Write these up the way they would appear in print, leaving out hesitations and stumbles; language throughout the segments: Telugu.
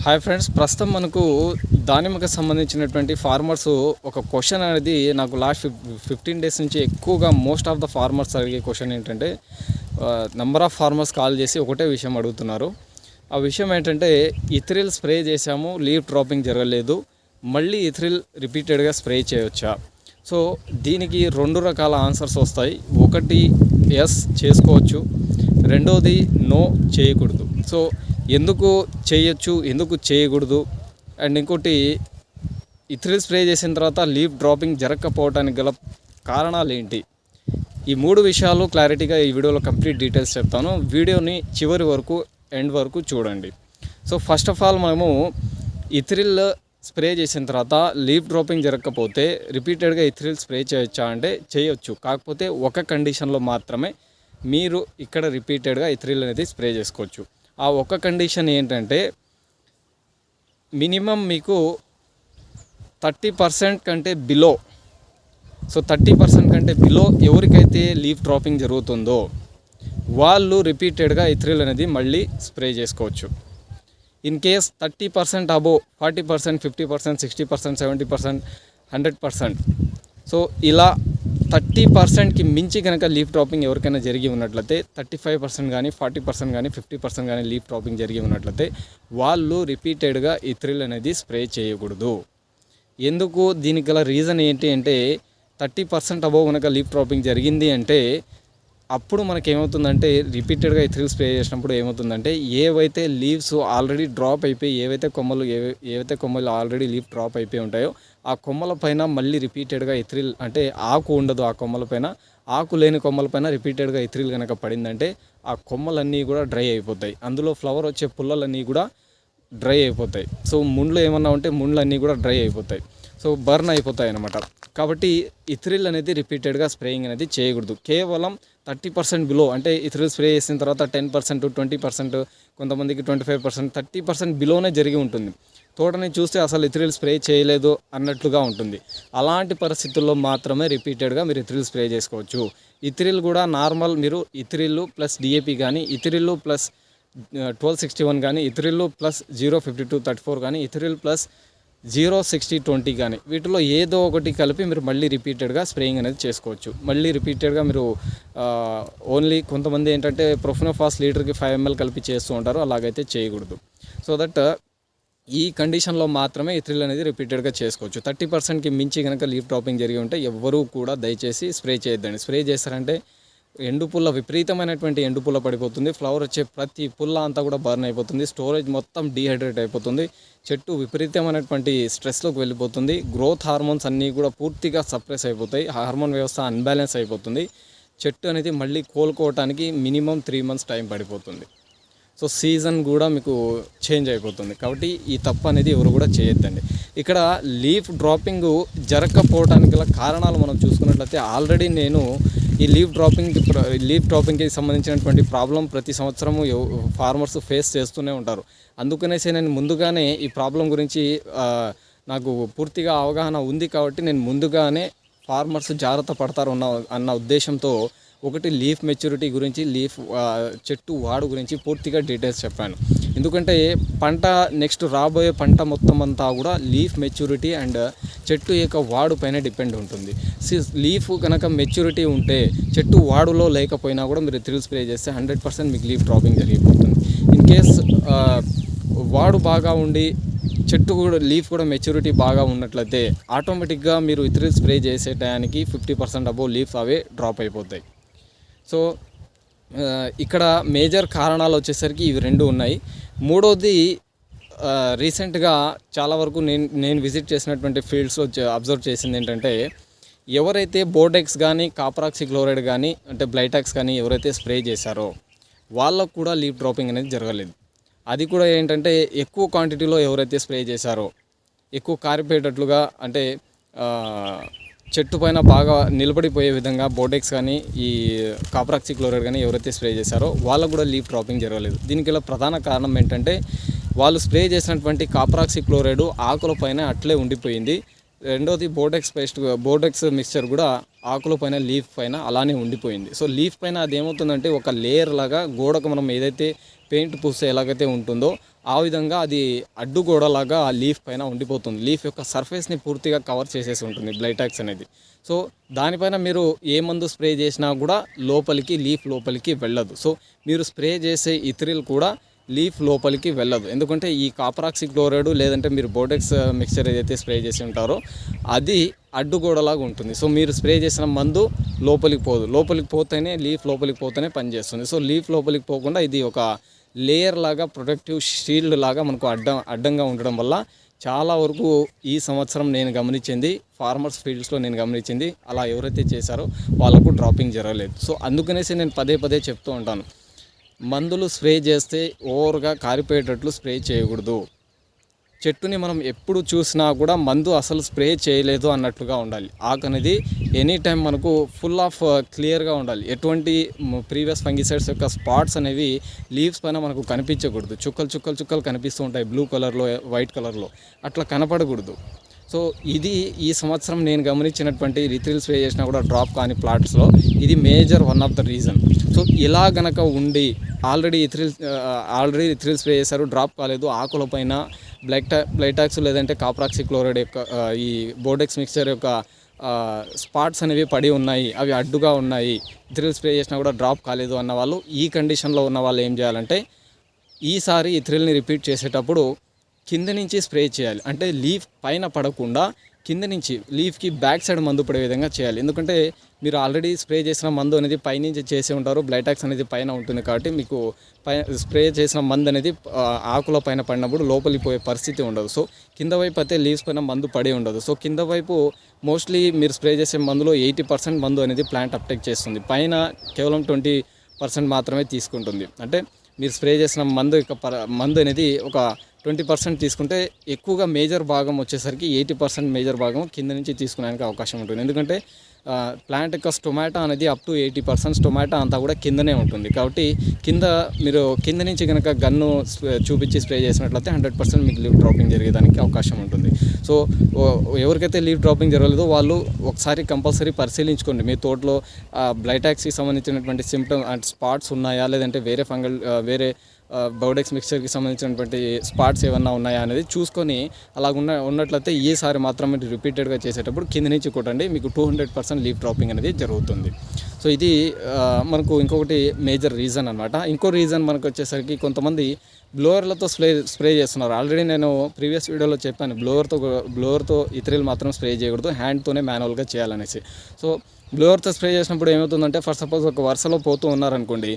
హాయ్ ఫ్రెండ్స్, ప్రస్తుతం మనకు దానిమ్మకు సంబంధించినటువంటి ఫార్మర్స్ ఒక క్వశ్చన్ అనేది నాకు లాస్ట్ 15 డేస్ నుంచి ఎక్కువగా మోస్ట్ ఆఫ్ ద ఫార్మర్స్ అడిగే క్వశ్చన్ ఏంటంటే, నెంబర్ ఆఫ్ ఫార్మర్స్ కాల్ చేసి ఒకటే విషయం అడుగుతున్నారు. ఆ విషయం ఏంటంటే, ఇథ్రిల్ స్ప్రే చేశాము, లీఫ్ డ్రాపింగ్ జరగలేదు, మళ్ళీ ఇథ్రిల్ రిపీటెడ్గా స్ప్రే చేయవచ్చా? సో దీనికి 2 రకాల ఆన్సర్స్ వస్తాయి. ఒకటి ఎస్ చేసుకోవచ్చు, రెండోది నో చేయకూడదు. సో ఎందుకు చేయొచ్చు, ఎందుకు చేయకూడదు, అండ్ ఇంకోటి ఇథ్రిల్ స్ప్రే చేసిన తర్వాత లీఫ్ డ్రాపింగ్ జరగకపోవడానికి గల కారణాలు ఏంటి, ఈ 3 విషయాలు క్లారిటీగా ఈ వీడియోలో కంప్లీట్ డీటెయిల్స్ చెప్తాను. వీడియోని చివరి వరకు ఎండ్ వరకు చూడండి. సో ఫస్ట్ ఆఫ్ ఆల్, మనము ఇథ్రిల్ స్ప్రే చేసిన తర్వాత లీఫ్ డ్రాపింగ్ జరగకపోతే రిపీటెడ్గా ఇథ్రిల్ స్ప్రే చేయొచ్చా అంటే చేయొచ్చు. కాకపోతే ఒక కండిషన్లో మాత్రమే మీరు ఇక్కడ రిపీటెడ్గా ఇథ్రిల్ అనేది స్ప్రే చేసుకోవచ్చు. ఆ ఒక్క కండిషన్ ఏంటంటే, మినిమం మీకు 30% కంటే బిలో, సో 30% కంటే బిలో ఎవరికైతే లీఫ్ డ్రాపింగ్ జరుగుతుందో వాళ్ళు రిపీటెడ్గా ఇథ్రిల్ అనేది మళ్ళీ స్ప్రే చేసుకోవచ్చు. ఇన్ కేస్ 30% అబోవ్, 40%, 50%, 60%, 70%, 100%, సో ఇలా 30%కి మించి కనుక లీఫ్ డ్రాపింగ్ ఎవరికైనా జరిగి ఉన్నట్లయితే, 35% కానీ 40% కానీ 50% కానీ లీఫ్ డ్రాపింగ్ జరిగి ఉన్నట్లయితే వాళ్ళు రిపీటెడ్గా ఇథ్రిల్ అనేది స్ప్రే చేయకూడదు. ఎందుకు, దీనికి గల రీజన్ ఏంటి అంటే, 30% అబోవ్ కనుక లీఫ్ డ్రాపింగ్ జరిగింది అంటే అప్పుడు మనకేమవుతుందంటే, రిపీటెడ్గా ఇథ్రిల్ స్ప్రే చేసినప్పుడు ఏమవుతుందంటే, ఏవైతే లీవ్స్ ఆల్రెడీ డ్రాప్ అయిపోయి, ఏవైతే కొమ్మలు ఆల్రెడీ లీఫ్ డ్రాప్ అయిపోయి ఉంటాయో ఆ కొమ్మల పైన మళ్ళీ రిపీటెడ్గా ఇథ్రిల్, అంటే ఆకు ఉండదు ఆ కొమ్మల పైన, ఆకు లేని కొమ్మల పైన రిపీటెడ్గా ఇథ్రిల్ కనుక పడిందంటే ఆ కొమ్మలన్నీ కూడా డ్రై అయిపోతాయి, అందులో ఫ్లవర్ వచ్చే పుల్లలన్నీ కూడా డ్రై అయిపోతాయి. సో ముండ్లు ఏమన్నా ఉంటే ముండ్లన్నీ కూడా డ్రై అయిపోతాయి, సో బర్న్ అయిపోతాయి అన్నమాట. కాబట్టి ఇథ్రిల్ అనేది రిపీటెడ్గా స్ప్రేయింగ్ అనేది చేయకూడదు. కేవలం 30% బిలో, అంటే ఇథ్రిల్ స్ప్రే చేసిన తర్వాత 10%, 20%, కొంతమందికి 25%, 30% బిలోనే జరిగి ఉంటుంది. తోటని చూస్తే అసలు ఇథ్రిల్ స్ప్రే చేయలేదు అన్నట్లుగా ఉంటుంది. అలాంటి పరిస్థితుల్లో మాత్రమే రిపీటెడ్గా మీరు ఇథ్రిల్ స్ప్రే చేసుకోవచ్చు. ఇథ్రిల్ కూడా నార్మల్, మీరు ఇథ్రిల్ ప్లస్ డిఏపి కానీ, ఇథ్రిల్ ప్లస్ 1261 కానీ, ఇథ్రిల్ ప్లస్ 05234 కానీ, ఇథ్రిల్ ప్లస్ 06020 కానీ, వీటిలో ఏదో ఒకటి కలిపి మీరు మళ్ళీ రిపీటెడ్గా స్ప్రేయింగ్ అనేది చేసుకోవచ్చు. మళ్ళీ రిపీటెడ్గా మీరు ఓన్లీ కొంతమంది ఏంటంటే ప్రొఫెనోఫాస్ లీటర్కి 5 ml కలిపి చేస్తూ ఉంటారు, అలాగైతే చేయకూడదు. సో దట్ ఈ కండిషన్లో మాత్రమే ఇథ్రిల్ అనేది రిపీటెడ్గా చేసుకోవచ్చు. 30%కి మించి కనుక లీఫ్ డ్రాపింగ్ జరిగి ఉంటే ఎవ్వరూ కూడా దయచేసి స్ప్రే చేయొద్దండి. స్ప్రే చేస్తారంటే ఎండు పుల్ల, విపరీతమైనటువంటి ఎండు పుల్ల పడిపోతుంది, ఫ్లవర్ వచ్చే ప్రతి పుల్ల అంతా కూడా బర్న్ అయిపోతుంది, స్టోరేజ్ మొత్తం డీహైడ్రేట్ అయిపోతుంది, చెట్టు విపరీతమైనటువంటి స్ట్రెస్లోకి వెళ్ళిపోతుంది, గ్రోత్ హార్మోన్స్ అన్నీ కూడా పూర్తిగా సప్రెస్ అయిపోతాయి, హార్మోన్ వ్యవస్థ అన్బ్యాలెన్స్ అయిపోతుంది, చెట్టు అనేది మళ్ళీ కోలుకోవటానికి మినిమం 3 months టైం పడిపోతుంది. సో సీజన్ కూడా మీకు చేంజ్ అయిపోతుంది. కాబట్టి ఈ తప్పు అనేది ఎవరు కూడా చేయొద్దండి. ఇక్కడ లీఫ్ డ్రాపింగ్ జరగకపోవడానికి గల కారణాలు మనం చూసుకున్నట్లయితే, ఆల్రెడీ నేను ఈ లీఫ్ డ్రాపింగ్కి సంబంధించినటువంటి ప్రాబ్లం ప్రతి సంవత్సరము ఫార్మర్స్ ఫేస్ చేస్తూనే ఉంటారు. అందుకనేసి నేను ముందుగానే ఈ ప్రాబ్లం గురించి నాకు పూర్తిగా అవగాహన ఉంది కాబట్టి నేను ముందుగానే ఫార్మర్స్ జాగ్రత్త పడతారు అన్న ఉద్దేశంతో ఒకటి లీఫ్ మెచ్యూరిటీ గురించి, చెట్టు వాడు గురించి పూర్తిగా డీటెయిల్స్ చెప్పాను. ఎందుకంటే పంట నెక్స్ట్ రాబోయే పంట మొత్తం అంతా కూడా లీఫ్ మెచ్యూరిటీ అండ్ చెట్టు యొక్క వాడు పైన డిపెండ్ ఉంటుంది. లీఫ్ కనుక మెచ్యూరిటీ ఉంటే, చెట్టు వాడులో లేకపోయినా కూడా మీరు ఇథ్రిల్ స్ప్రే చేస్తే 100% మీకు లీఫ్ డ్రాపింగ్ జరిగిపోతుంది. ఇన్ కేస్ వాడు బాగా ఉండి చెట్టు కూడా, లీఫ్ కూడా మెచ్యూరిటీ బాగా ఉన్నట్లయితే ఆటోమేటిక్గా మీరు ఇథ్రిల్ స్ప్రే చేసే టయానికి 50% అబోవ్ లీఫ్ అవే డ్రాప్ అయిపోతాయి. సో ఇక్కడ మేజర్ కారణాలు వచ్చేసరికి ఇవి 2 ఉన్నాయి. మూడోది, రీసెంట్గా చాలా వరకు నేను విజిట్ చేసినటువంటి ఫీల్డ్స్లో అబ్జర్వ్ చేసింది ఏంటంటే, ఎవరైతే బోర్డెక్స్ కానీ, కాపరాక్సి క్లోరైడ్ కానీ, అంటే బ్లైటాక్స్ కానీ ఎవరైతే స్ప్రే చేశారో వాళ్ళకు కూడా లీఫ్ డ్రాపింగ్ అనేది జరగలేదు. అది కూడా ఏంటంటే, ఎక్కువ క్వాంటిటీలో ఎవరైతే స్ప్రే చేశారో, ఎక్కువ కారిపోయేటట్లుగా, అంటే చెట్టు పైన బాగా నిలబడిపోయే విధంగా బోర్డెక్స్ కానీ, ఈ కాపరాక్సి క్లోరైడ్ కానీ ఎవరైతే స్ప్రే చేశారో వాళ్ళకు కూడా లీఫ్ డ్రాపింగ్ జరగలేదు. దీనికి గల ప్రధాన కారణం ఏంటంటే, వాళ్ళు స్ప్రే చేసినటువంటి కాపరాక్సి క్లోరైడ్ ఆకుల పైన అట్లే ఉండిపోయింది. రెండోది బోర్డెక్స్ మిక్స్చర్ కూడా ఆకుల పైన, లీఫ్ పైన అలానే ఉండిపోయింది. సో లీఫ్ పైన అది ఏమవుతుందంటే, ఒక లేయర్ లాగా గోడకు మనం ఏదైతే పెయింట్ పూస్తే ఎలాగైతే ఉంటుందో ఆ విధంగా అది అడ్డుగోడలాగా ఆ లీఫ్ పైన ఉండిపోతుంది. లీఫ్ యొక్క సర్ఫేస్ని పూర్తిగా కవర్ చేసేసి ఉంటుంది బ్లైటాక్స్ అనేది. సో దానిపైన మీరు ఏ మందు స్ప్రే చేసినా కూడా లీఫ్ లోపలికి వెళ్ళదు. సో మీరు స్ప్రే చేసే ఇథ్రిల్ కూడా లీఫ్ లోపలికి వెళ్ళదు. ఎందుకంటే ఈ కాపరాక్సి క్లోరైడ్ లేదంటే మీరు బోర్డెక్స్ మిక్చర్ ఏదైతే స్ప్రే చేసి ఉంటారో అది అడ్డుగోడలాగా ఉంటుంది. సో మీరు స్ప్రే చేసిన మందు లోపలికి పోతేనే లీఫ్ లోపలికి పోతేనే పనిచేస్తుంది. సో లీఫ్ లోపలికి పోకుండా ఇది ఒక లేయర్ లాగా ప్రొటెక్టివ్ షీల్డ్ లాగా మనకు అడ్డంగా ఉండడం వల్ల చాలా వరకు ఈ సంవత్సరం నేను గమనించింది, ఫార్మర్స్ ఫీల్డ్స్లో నేను గమనించింది, అలా ఎవరైతే చేశారో వాళ్ళకు డ్రాపింగ్ జరగలేదు. సో అందుకనేసి నేను పదే చెప్తూ ఉంటాను, మందులు స్ప్రే చేస్తే ఓవర్గా కారిపోయేటట్లు స్ప్రే చేయకూడదు. చెట్టుని మనం ఎప్పుడు చూసినా కూడా మందు అసలు స్ప్రే చేయలేదు అన్నట్లుగా ఉండాలి. ఆకు అనేది ఎనీ టైం మనకు ఫుల్ ఆఫ్ క్లియర్గా ఉండాలి. ఎటువంటి ప్రీవియస్ ఫంగిసైడ్స్ యొక్క స్పాట్స్ అనేవి లీవ్స్ పైన మనకు కనిపించకూడదు. చుక్కలు కనిపిస్తూ ఉంటాయి బ్లూ కలర్లో, వైట్ కలర్లో, అట్లా కనపడకూడదు. సో ఇది ఈ సంవత్సరం నేను గమనించినటువంటి రిథ్రిల్ స్ప్రే చేసినా కూడా డ్రాప్ కాని ప్లాట్స్లో ఇది major one of the reason. So ఇలా గనక ఉండి ఆల్రెడీ రిథ్రిల్ స్ప్రే చేశారు, డ్రాప్ కాలేదు, ఆకుల పైన బ్లైటాక్స్ లేదంటే కాపరాక్సి క్లోరైడ్ యొక్క ఈ బోర్డెక్స్ మిక్చర్ యొక్క స్పాట్స్ అనేవి పడి ఉన్నాయి, అవి అడ్డుగా ఉన్నాయి, ఇథ్రిల్ స్ప్రే చేసినా కూడా డ్రాప్ కాలేదు అన్న వాళ్ళు, ఈ కండిషన్లో ఉన్న వాళ్ళు ఏం చేయాలంటే ఈసారి ఇథ్రిల్ని రిపీట్ చేసేటప్పుడు కింద నుంచి స్ప్రే చేయాలి. అంటే లీఫ్ పైన పడకుండా కింద నుంచి లీఫ్కి బ్యాక్ సైడ్ మందు పడే విధంగా చేయాలి. ఎందుకంటే మీరు ఆల్రెడీ స్ప్రే చేసిన మందు అనేది పైనుంచి చేసి ఉంటారు, బ్లైటాక్స్ అనేది పైన ఉంటుంది కాబట్టి మీకు స్ప్రే చేసిన మందు అనేది ఆకుల పైన పడినప్పుడు లోపలికి పోయే పరిస్థితి ఉండదు. సో కింద వైపు అయితే లీవ్స్ పైన మందు పడి ఉండదు. సో కింద వైపు మోస్ట్లీ మీరు స్ప్రే చేసే మందులో 80% మందు అనేది ప్లాంట్ అప్టేక్ చేస్తుంది, పైన కేవలం 20% మాత్రమే తీసుకుంటుంది. అంటే మీరు స్ప్రే చేసిన మందు అనేది ఒక 20% తీసుకుంటే ఎక్కువగా మేజర్ భాగం వచ్చేసరికి 80% మేజర్ భాగం కింద నుంచి తీసుకునేందుకు అవకాశం ఉంటుంది. ఎందుకంటే ప్లాంట్ యొక్క స్టొమాటో అనేది అప్ టు 80% స్టొమాటో అంతా కూడా కిందనే ఉంటుంది. కాబట్టి మీరు కింద నుంచి కనుక గన్ను చూపించి స్ప్రే చేసినట్లయితే 100% మీకు లీవ్ డ్రాపింగ్ జరిగేదానికి అవకాశం ఉంటుంది. సో ఎవరికైతే లీవ్ డ్రాపింగ్ జరగలేదో వాళ్ళు ఒకసారి కంపల్సరీ పరిశీలించుకోండి, మీ తోటలో బ్లైటాక్స్కి సంబంధించినటువంటి సిమ్టమ్ అండ్ స్పాట్స్ ఉన్నాయా, లేదంటే వేరే బోర్డెక్స్ మిక్చర్కి సంబంధించినటువంటి స్పాట్స్ ఏమన్నా ఉన్నాయా అనేది చూసుకొని ఉన్నట్లయితే ఈసారి మాత్రం మీరు రిపీటెడ్గా చేసేటప్పుడు కింద నుంచి కొట్టండి, మీకు 200% లీఫ్ డ్రాపింగ్ అనేది జరుగుతుంది. సో ఇది మనకు ఇంకొకటి మేజర్ రీజన్ అనమాట. ఇంకో రీజన్ మనకు వచ్చేసరికి కొంతమంది బ్లోవర్లతో స్ప్రే చేస్తున్నారు. ఆల్రెడీ నేను ప్రీవియస్ వీడియోలో చెప్పాను, బ్లోవర్తో ఇథ్రిల్ మాత్రం స్ప్రే చేయకూడదు, హ్యాండ్తోనే మాన్యువల్గా చేయాలనేసి. సో బ్లోవర్తో స్ప్రే చేసినప్పుడు ఏమవుతుందంటే, ఫర్ సపోజ్ ఒక వరుసలో పోతూ ఉన్నారనుకోండి,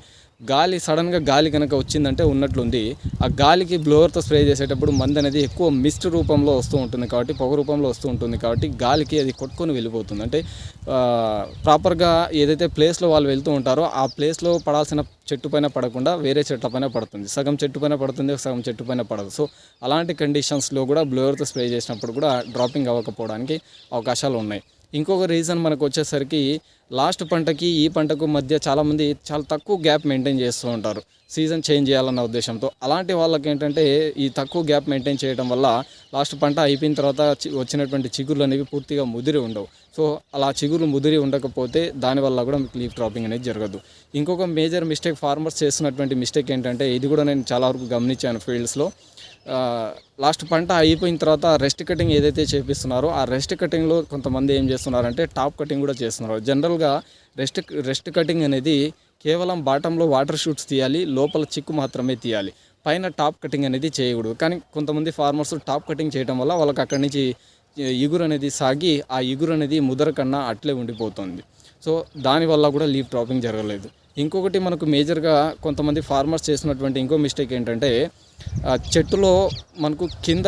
సడన్గా గాలి కనుక వచ్చిందంటే ఉన్నట్లుంది, ఆ గాలికి బ్లోవర్తో స్ప్రే చేసేటప్పుడు మందు అనేది ఎక్కువ మిస్ట్ రూపంలో వస్తూ ఉంటుంది కాబట్టి, పొగ రూపంలో వస్తూ ఉంటుంది కాబట్టి గాలికి అది కొట్టుకొని వెళ్ళిపోతుంది. అంటే ప్రాపర్గా ఏదైతే ప్లేస్లో వాళ్ళు వెళ్తూ ఉంటారో ఆ ప్లేస్లో పడాల్సిన చెట్టు పైన పడకుండా వేరే చెట్ల పైన పడుతుంది, సగం చెట్టు పైన పడుతుంది, సగం చెట్టు పైన పడదు. సో అలాంటి కండిషన్స్లో కూడా బ్లోవర్తో స్ప్రే చేసినప్పుడు కూడా డ్రాపింగ్ అవ్వకపోవడానికి అవకాశాలు ఉన్నాయి. ఇంకొక రీజన్ మనకు వచ్చేసరికి లాస్ట్ పంటకి ఈ పంటకు మధ్య చాలామంది చాలా తక్కువ గ్యాప్ మెయింటైన్ చేస్తూ ఉంటారు సీజన్ చేంజ్ చేయాలన్న ఉద్దేశంతో. అలాంటి వాళ్ళకి ఏంటంటే ఈ తక్కువ గ్యాప్ మెయింటైన్ చేయడం వల్ల లాస్ట్ పంట అయిపోయిన తర్వాత వచ్చినటువంటి చిగుర్లు అనేవి పూర్తిగా ముదిరి ఉండవు. సో అలా చిగుర్లు ముదిరి ఉండకపోతే దానివల్ల కూడా మీకు లీఫ్ డ్రాపింగ్ అనేది జరగదు. ఇంకొక మేజర్ మిస్టేక్ ఫార్మర్స్ చేస్తున్నటువంటి మిస్టేక్ ఏంటంటే, ఇది కూడా నేను చాలా వరకు గమనించాను ఫీల్డ్స్లో, లాస్ట్ పంట అయిపోయిన తర్వాత రెస్ట్ కటింగ్ ఏదైతే చేపిస్తున్నారో ఆ రెస్ట్ కటింగ్లో కొంతమంది ఏం చేస్తున్నారంటే టాప్ కటింగ్ కూడా చేస్తున్నారు. జనరల్గా రెస్ట్ కటింగ్ అనేది కేవలం బాటంలో వాటర్ షూట్స్ తీయాలి, లోపల చిక్కు మాత్రమే తీయాలి, పైన టాప్ కటింగ్ అనేది చేయకూడదు. కానీ కొంతమంది ఫార్మర్స్ టాప్ కటింగ్ చేయడం వల్ల వాళ్ళకి అక్కడి నుంచి ఇగురు అనేది సాగి ఆ ఇగురు అనేది ముదర కన్నా అట్లే ఉండిపోతుంది. సో దానివల్ల కూడా లీఫ్ డ్రాపింగ్ జరగలేదు. ఇంకొకటి మనకు మేజర్గా కొంతమంది ఫార్మర్స్ చేసినటువంటి ఇంకో మిస్టేక్ ఏంటంటే, చెట్టులో మనకు కింద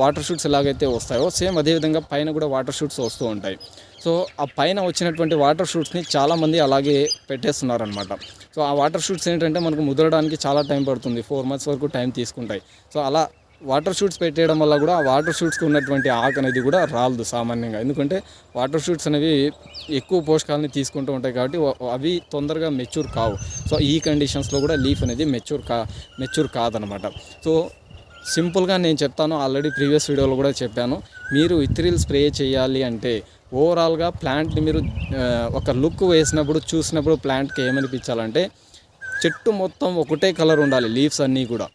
వాటర్ షూట్స్ ఎలాగైతే వస్తాయో సేమ్ అదేవిధంగా పైన కూడా వాటర్ షూట్స్ వస్తూ ఉంటాయి. సో ఆ పైన వచ్చినటువంటి వాటర్ షూట్స్ని చాలామంది అలాగే పెట్టేస్తున్నారనమాట. సో ఆ వాటర్ షూట్స్ ఏంటంటే మనకు ముదరడానికి చాలా టైం పడుతుంది, 4 months వరకు టైం తీసుకుంటాయి. సో అలా వాటర్ షూట్స్ పెట్టేయడం వల్ల కూడా ఆ వాటర్ షూట్స్కి ఉన్నటువంటి ఆకు అనేది కూడా రాలదు సామాన్యంగా. ఎందుకంటే వాటర్ షూట్స్ అనేవి ఎక్కువ పోషకాలని తీసుకుంటూ ఉంటాయి కాబట్టి అవి తొందరగా మెచ్యూర్ కావు. సో ఈ కండిషన్స్లో కూడా లీఫ్ అనేది మెచ్యూర్ కాదనమాట. సో సింపుల్గా నేను చెప్తాను, ఆల్రెడీ ప్రీవియస్ వీడియోలో కూడా చెప్పాను, మీరు ఇథ్రిల్ స్ప్రే చేయాలి అంటే ఓవరాల్గా ప్లాంట్ని మీరు ఒక లుక్ వేసినప్పుడు చూసినప్పుడు ప్లాంట్కి ఏమనిపించాలంటే చెట్టు మొత్తం ఒకటే కలర్ ఉండాలి, లీవ్స్ అన్నీ కూడా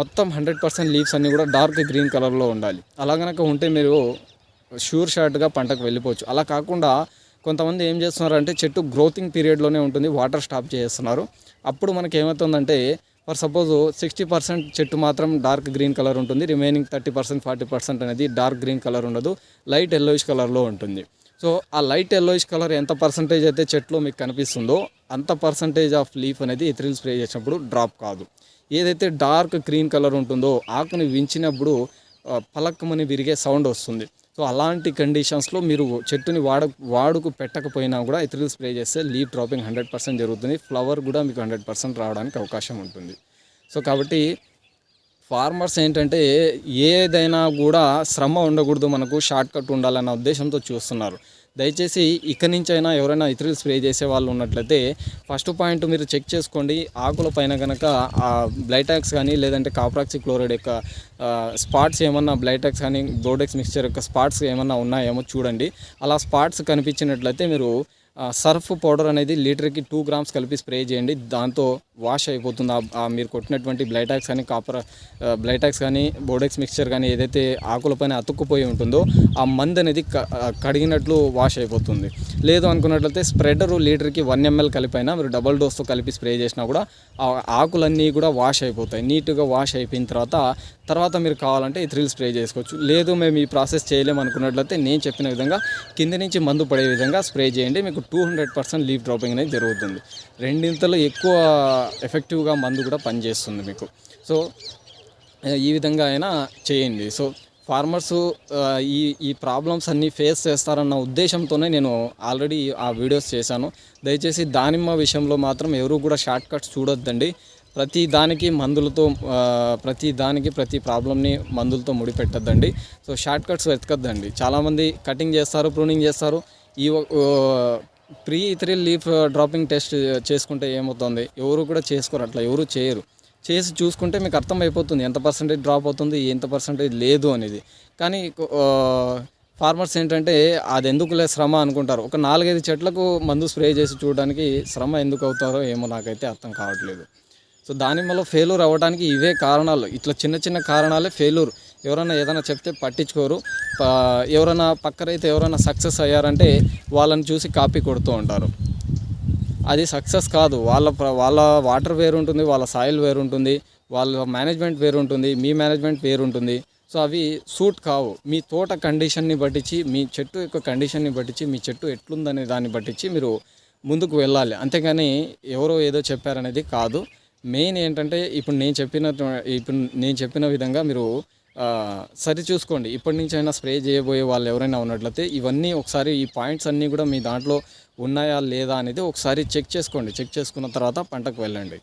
మొత్తం 100% లీవ్స్ అన్నీ కూడా డార్క్ గ్రీన్ కలర్లో ఉండాలి. అలా కనుక ఉంటే మీరు షూర్ షార్ట్గా పంటకు వెళ్ళిపోవచ్చు. అలా కాకుండా కొంతమంది ఏం చేస్తున్నారంటే చెట్టు గ్రోతింగ్ పీరియడ్లోనే ఉంటుంది, వాటర్ స్టాప్ చేస్తున్నారు. అప్పుడు మనకి ఏమవుతుందంటే ఫర్ సపోజ్ 60% చెట్టు మాత్రం డార్క్ గ్రీన్ కలర్ ఉంటుంది, రిమైనింగ్ 30% 40% అనేది డార్క్ గ్రీన్ కలర్ ఉండదు, లైట్ ఎల్లోయిష్ కలర్లో ఉంటుంది. సో ఆ లైట్ ఎల్లోయిష్ కలర్ ఎంత పర్సంటేజ్ అయితే చెట్లో మీకు కనిపిస్తుందో అంత పర్సంటేజ్ ఆఫ్ లీఫ్ అనేది ఇథ్రిల్ స్ప్రే చేసినప్పుడు డ్రాప్ కాదు. ఏదైతే డార్క్ గ్రీన్ కలర్ ఉంటుందో ఆకుని వించినప్పుడు పలక్కమని విరిగే సౌండ్ వస్తుంది. సో అలాంటి కండిషన్స్లో మీరు చెట్టుని వాడుకు పెట్టకపోయినా కూడా ఇథ్రిల్ స్ప్రే చేస్తే లీఫ్ డ్రాపింగ్ 100% జరుగుతుంది. ఫ్లవర్ కూడా మీకు 100% రావడానికి అవకాశం ఉంటుంది. సో కాబట్టి ఫార్మర్స్ ఏంటంటే ఏదైనా కూడా శ్రమ ఉండకూడదు, మనకు షార్ట్ కట్ ఉండాలన్న ఉద్దేశంతో చూస్తున్నారు. దయచేసి ఇక్కడి నుంచైనా ఎవరైనా ఇథ్రిల్ స్ప్రే చేసే వాళ్ళు ఉన్నట్లయితే ఫస్ట్ పాయింట్ మీరు చెక్ చేసుకోండి. ఆకుల పైన కనుక బ్లైటాక్స్ కానీ లేదంటే కాప్రాక్సి క్లోరైడ్ యొక్క స్పాట్స్ ఏమన్నా, బ్లైటాక్స్ కానీ బోర్డెక్స్ మిక్స్చర్ యొక్క స్పాట్స్ ఏమన్నా ఉన్నాయేమో చూడండి. అలా స్పాట్స్ కనిపించినట్లయితే మీరు సర్ఫ్ పౌడర్ అనేది లీటర్కి 2 grams కలిపి స్ప్రే చేయండి. దాంతో వాష్ అయిపోతుంది మీరు కొట్టినటువంటి బ్లైటాక్స్ కానీ బ్లైటాక్స్ కానీ బోర్డెక్స్ మిక్స్చర్ కానీ ఏదైతే ఆకులపైన అతుక్కుపోయి ఉంటుందో ఆ మందు అనేది కడిగినట్లు వాష్ అయిపోతుంది. లేదు అనుకున్నట్లయితే స్ప్రెడరు లీటర్కి 1 ml కలిపైనా మీరు డబల్ డోస్తో కలిపి స్ప్రే చేసినా కూడా ఆ ఆకులన్నీ కూడా వాష్ అయిపోతాయి. నీట్గా వాష్ అయిపోయిన తర్వాత మీరు కావాలంటే ఇథ్రిల్ స్ప్రే చేసుకోవచ్చు. లేదు మేము ఈ ప్రాసెస్ చేయలేము అనుకున్నట్లయితే నేను చెప్పిన విధంగా కింది నుంచి మందు పడే విధంగా స్ప్రే చేయండి. మీకు 200% లీఫ్ డ్రాపింగ్ అనేది జరుగుతుంది. రెండింతలు ఎక్కువ ఎఫెక్టివ్గా మందు కూడా పనిచేస్తుంది మీకు. సో ఈ విధంగా అయినా చేయండి. సో ఫార్మర్సు ఈ ప్రాబ్లమ్స్ అన్నీ ఫేస్ చేస్తారన్న ఉద్దేశంతోనే నేను ఆల్రెడీ ఆ వీడియోస్ చేశాను. దయచేసి దానిమ్మ విషయంలో మాత్రం ఎవరు కూడా షార్ట్ కట్స్ చూడొద్దండి. ప్రతి దానికి మందులతో ప్రతి ప్రాబ్లమ్ని మందులతో ముడిపెట్టద్దండి. సో షార్ట్ కట్స్ వెతకద్దండి. చాలామంది కటింగ్ చేస్తారు, ప్రూనింగ్ చేస్తారు. ఈ pre Ethrel leaf dropping test చేసుకుంటే ఏమవుతుంది, ఎవరు కూడా చేసుకోరు, అట్లా ఎవరు చేయరు. చేసి చూసుకుంటే మీకు అర్థమైపోతుంది ఎంత పర్సెంటేజ్ డ్రాప్ అవుతుంది, ఎంత పర్సెంటేజ్ లేదు అనేది. కానీ ఫార్మర్స్ ఏంటంటే అది ఎందుకులే శ్రమ అనుకుంటారు. ఒక 4-5 చెట్లకు మందు స్ప్రే చేసి చూడడానికి శ్రమ ఎందుకు అవుతారో ఏమో నాకైతే అర్థం కావట్లేదు. సో దానిమ్మలో ఫెయిల్యూర్ అవ్వడానికి ఇవే కారణాలు. ఇట్లా చిన్న కారణాలే ఫెయిల్యూర్. ఎవరైనా ఏదైనా చెప్తే పట్టించుకోరు. ఎవరైనా పక్కరైతే ఎవరైనా సక్సెస్ అయ్యారంటే వాళ్ళని చూసి కాపీ కొడుతూ ఉంటారు. అది సక్సెస్ కాదు. వాళ్ళ వాటర్ వేరు ఉంటుంది, వాళ్ళ సాయిల్ వేరు ఉంటుంది, వాళ్ళ మేనేజ్మెంట్ వేరు ఉంటుంది, మీ మేనేజ్మెంట్ వేరు ఉంటుంది. సో అవి సూట్ కావు. మీ తోట కండిషన్ని బట్టించి, మీ చెట్టు యొక్క కండిషన్ని బట్టించి, మీ చెట్టు ఎట్లుందనే దాన్ని బట్టించి మీరు ముందుకు వెళ్ళాలి. అంతేగాని ఎవరో ఏదో చెప్పారనేది కాదు. మెయిన్ ఏంటంటే ఇప్పుడు నేను చెప్పిన విధంగా మీరు సరి చూసుకోండి. ఇప్పటి నుంచి అయినా స్ప్రే చేయబోయే వాళ్ళు ఎవరైనా ఉన్నట్లయితే ఇవన్నీ ఒకసారి ఈ పాయింట్స్ అన్నీ కూడా మీ దాంట్లో ఉన్నాయా లేదా అనేది ఒకసారి చెక్ చేసుకోండి. చెక్ చేసుకున్న తర్వాత పంటకు వెళ్ళండి.